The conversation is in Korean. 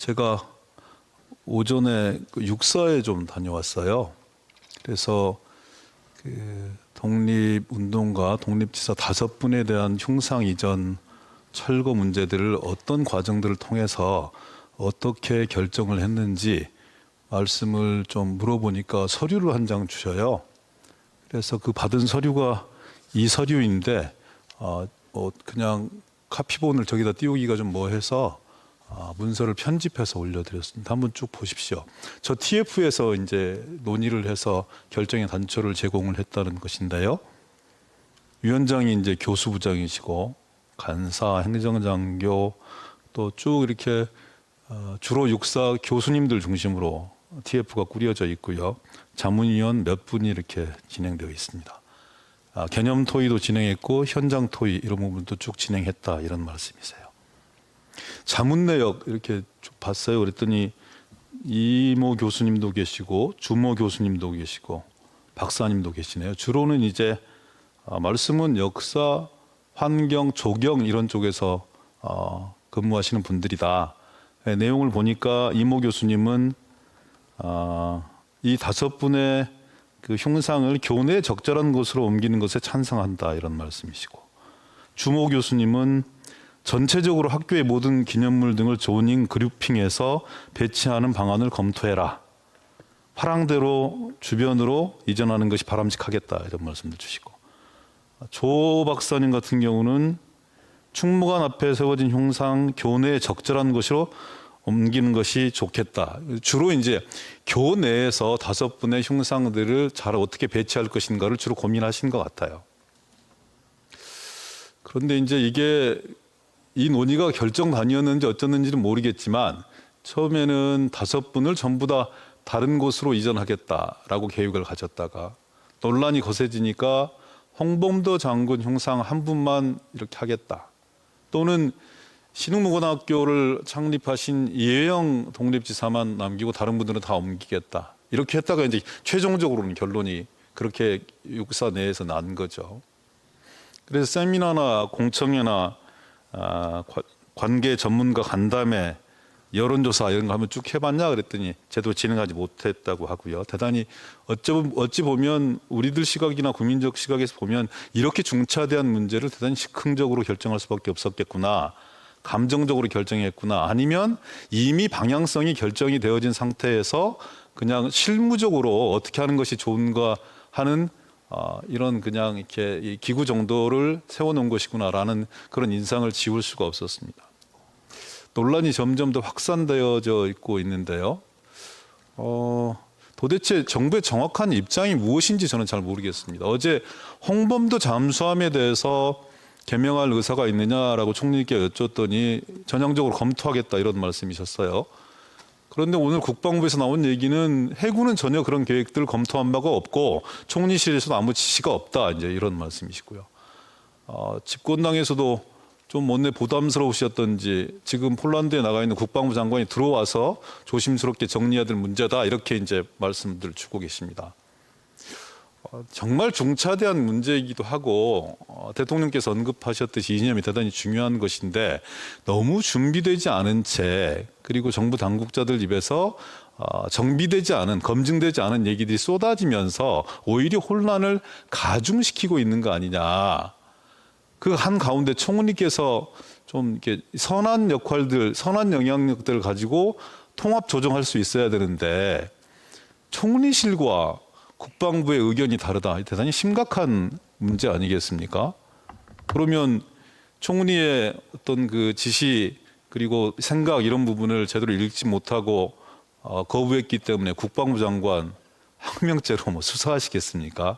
제가 오전에 육사에 좀 다녀왔어요. 그래서 그 독립운동가, 독립지사 5분에 대한 흉상 이전 철거 문제들을 어떤 과정들을 통해서 어떻게 결정을 했는지 말씀을 좀 물어보니까 서류를 한 장 주셔요. 그래서 그 받은 서류가 이 서류인데 그냥 카피본을 저기다 띄우기가 좀 뭐해서 문서를 편집해서 올려드렸습니다. 한번 쭉 보십시오. 저 TF에서 이제 논의를 해서 결정의 단초를 제공을 했다는 것인데요. 위원장이 이제 교수부장이시고 간사, 행정장교 또 쭉 이렇게 주로 육사 교수님들 중심으로 TF가 꾸려져 있고요. 자문위원 몇 분이 이렇게 진행되어 있습니다. 개념 토의도 진행했고 현장 토의 이런 부분도 쭉 진행했다 이런 말씀이세요. 자문 내역 이렇게 쭉 봤어요. 그랬더니 이모 교수님도 계시고 주모 교수님도 계시고 박사님도 계시네요. 주로는 이제 말씀은 역사, 환경, 조경 이런 쪽에서 근무하시는 분들이다. 내용을 보니까 이모 교수님은 이 5분의 그 흉상을 교내에 적절한 곳으로 옮기는 것에 찬성한다 이런 말씀이시고, 주모 교수님은 전체적으로 학교의 모든 기념물 등을 조닝 그룹핑해서 배치하는 방안을 검토해라. 화랑대로 주변으로 이전하는 것이 바람직하겠다 이런 말씀도 주시고, 조 박사님 같은 경우는 충무관 앞에 세워진 흉상 교내에 적절한 곳으로 옮기는 것이 좋겠다. 주로 이제 교내에서 5분의 흉상들을 잘 어떻게 배치할 것인가를 주로 고민하신 것 같아요. 그런데 이제 이게 이 논의가 결정 단위였는지 어쩌는지는 모르겠지만 처음에는 5분을 전부 다 다른 곳으로 이전하겠다라고 계획을 가졌다가 논란이 거세지니까 홍범도 장군 흉상 한 분만 이렇게 하겠다. 또는 신흥무고등학교를 창립하신 이혜영 독립지사만 남기고 다른 분들은 다 옮기겠다. 이렇게 했다가 이제 최종적으로는 결론이 그렇게 육사 내에서 난 거죠. 그래서 세미나나 공청회나 관계 전문가 간담회, 여론조사 이런 거 한번 쭉 해봤냐 그랬더니 제대로 진행하지 못했다고 하고요. 대단히 어찌 보면 우리들 시각이나 국민적 시각에서 보면 이렇게 중차대한 문제를 대단히 즉흥적으로 결정할 수밖에 없었겠구나. 감정적으로 결정했구나. 아니면 이미 방향성이 결정이 되어진 상태에서 그냥 실무적으로 어떻게 하는 것이 좋은가 하는 이런 그냥 이렇게 기구 정도를 세워놓은 것이구나라는 그런 인상을 지울 수가 없었습니다. 논란이 점점 더 확산되어져 있고 있는데요. 도대체 정부의 정확한 입장이 무엇인지 저는 잘 모르겠습니다. 어제 홍범도 잠수함에 대해서 개명할 의사가 있느냐라고 총리께 여쭸더니 전향적으로 검토하겠다 이런 말씀이셨어요. 그런데 오늘 국방부에서 나온 얘기는 해군은 전혀 그런 계획들을 검토한 바가 없고 총리실에서도 아무 지시가 없다 이제 이런 말씀이시고요. 집권당에서도 좀 못내 부담스러우셨던지 지금 폴란드에 나가 있는 국방부 장관이 들어와서 조심스럽게 정리해야 될 문제다 이렇게 이제 말씀들 주고 계십니다. 정말 중차대한 문제이기도 하고 대통령께서 언급하셨듯이 이념이 대단히 중요한 것인데 너무 준비되지 않은 채 그리고 정부 당국자들 입에서 정비되지 않은 검증되지 않은 얘기들이 쏟아지면서 오히려 혼란을 가중시키고 있는 거 아니냐. 그 한 가운데 총리께서 좀 이렇게 선한 역할들, 선한 영향력들을 가지고 통합 조정할 수 있어야 되는데 총리실과 국방부의 의견이 다르다. 대단히 심각한 문제 아니겠습니까? 그러면 총리의 어떤 그 지시 그리고 생각 이런 부분을 제대로 읽지 못하고 거부했기 때문에 국방부 장관 항명죄로 수사하시겠습니까?